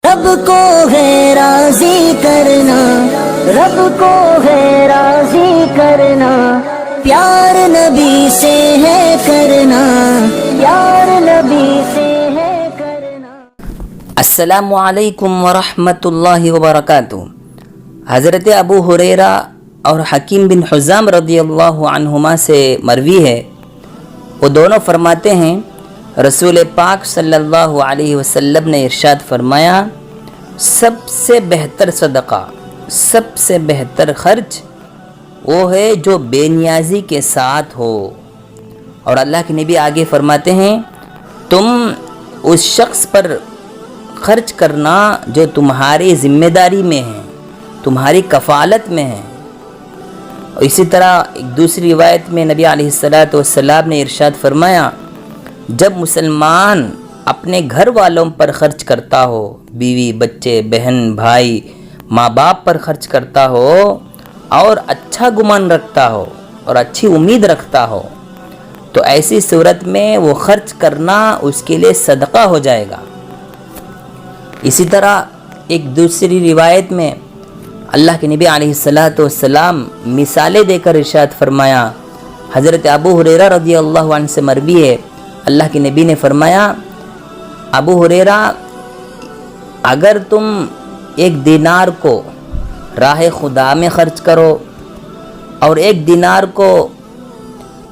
رب کو ہے راضی کرنا، رب کو ہے راضی کرنا، پیار نبی سے ہے کرنا، پیار نبی سے ہے کرنا۔ السلام علیکم ورحمۃ اللہ وبرکاتہ۔ حضرت ابو ہریرہ اور حکیم بن حزام رضی اللہ عنہما سے مروی ہے، وہ دونوں فرماتے ہیں رسول پاک صلی اللہ علیہ وسلم نے ارشاد فرمایا، سب سے بہتر صدقہ، سب سے بہتر خرچ وہ ہے جو بے نیازی کے ساتھ ہو۔ اور اللہ کے نبی آگے فرماتے ہیں، تم اس شخص پر خرچ کرنا جو تمہاری ذمہ داری میں ہے، تمہاری کفالت میں ہے۔ اور اسی طرح ایک دوسری روایت میں نبی علیہ السلام نے ارشاد فرمایا، جب مسلمان اپنے گھر والوں پر خرچ کرتا ہو، بیوی، بچے، بہن، بھائی، ماں باپ پر خرچ کرتا ہو اور اچھا گمان رکھتا ہو اور اچھی امید رکھتا ہو، تو ایسی صورت میں وہ خرچ کرنا اس کے لیے صدقہ ہو جائے گا۔ اسی طرح ایک دوسری روایت میں اللہ کے نبی علیہ السلام مثالیں دے کر ارشاد فرمایا، حضرت ابو ہریرہ رضی اللہ عنہ سے مروی ہے، اللہ کے نبی نے فرمایا، ابو ہریرہ، اگر تم ایک دینار کو راہ خدا میں خرچ کرو اور ایک دینار کو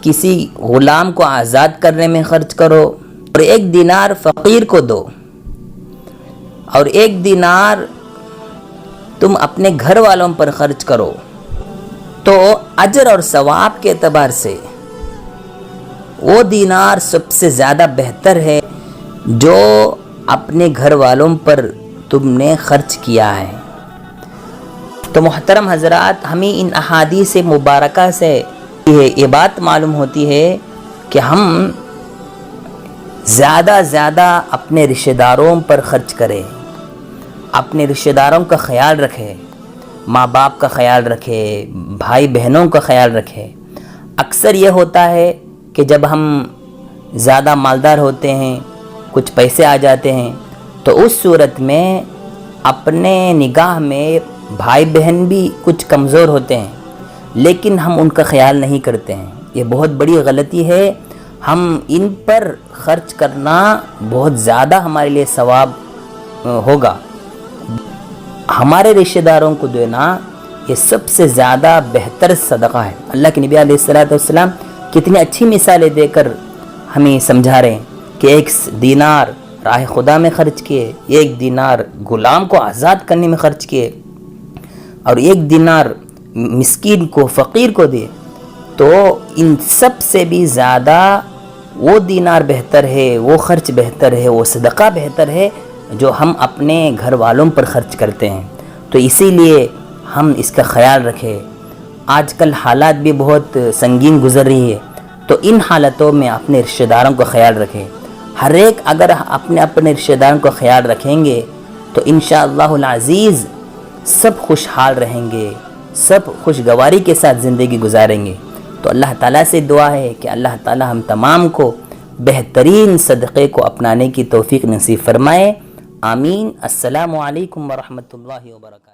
کسی غلام کو آزاد کرنے میں خرچ کرو اور ایک دینار فقیر کو دو اور ایک دینار تم اپنے گھر والوں پر خرچ کرو، تو اجر اور ثواب کے اعتبار سے وہ دینار سب سے زیادہ بہتر ہے جو اپنے گھر والوں پر تم نے خرچ کیا ہے۔ تو محترم حضرات، ہمیں ان احادیث مبارکہ سے یہ بات معلوم ہوتی ہے کہ ہم زیادہ اپنے رشتہ داروں پر خرچ کریں، اپنے رشتہ داروں کا خیال رکھیں، ماں باپ کا خیال رکھیں، بھائی بہنوں کا خیال رکھیں۔ اکثر یہ ہوتا ہے کہ جب ہم زیادہ مالدار ہوتے ہیں، کچھ پیسے آ جاتے ہیں، تو اس صورت میں اپنے نگاہ میں بھائی بہن بھی کچھ کمزور ہوتے ہیں، لیکن ہم ان کا خیال نہیں کرتے ہیں۔ یہ بہت بڑی غلطی ہے، ہم ان پر خرچ کرنا بہت زیادہ ہمارے لیے ثواب ہوگا۔ ہمارے رشتہ داروں کو دینا یہ سب سے زیادہ بہتر صدقہ ہے۔ اللہ کے نبی علیہ السلام کتنی اچھی مثالیں دے کر ہمیں سمجھا رہے ہیں کہ ایک دینار راہ خدا میں خرچ کیے، ایک دینار غلام کو آزاد کرنے میں خرچ کیے اور ایک دینار مسکین کو، فقیر کو دیے، تو ان سب سے بھی زیادہ وہ دینار بہتر ہے، وہ خرچ بہتر ہے، وہ صدقہ بہتر ہے جو ہم اپنے گھر والوں پر خرچ کرتے ہیں۔ تو اسی لیے ہم اس کا خیال رکھیں۔ آج کل حالات بھی بہت سنگین گزر رہی ہے، تو ان حالتوں میں اپنے رشتہ داروں کا خیال رکھیں۔ ہر ایک اگر اپنے رشتہ داروں کا خیال رکھیں گے تو انشاءاللہ العزیز سب خوشحال رہیں گے، سب خوشگواری کے ساتھ زندگی گزاریں گے۔ تو اللہ تعالیٰ سے دعا ہے کہ اللہ تعالیٰ ہم تمام کو بہترین صدقے کو اپنانے کی توفیق نصیب فرمائے، آمین۔ السلام علیکم ورحمۃ اللہ وبرکاتہ۔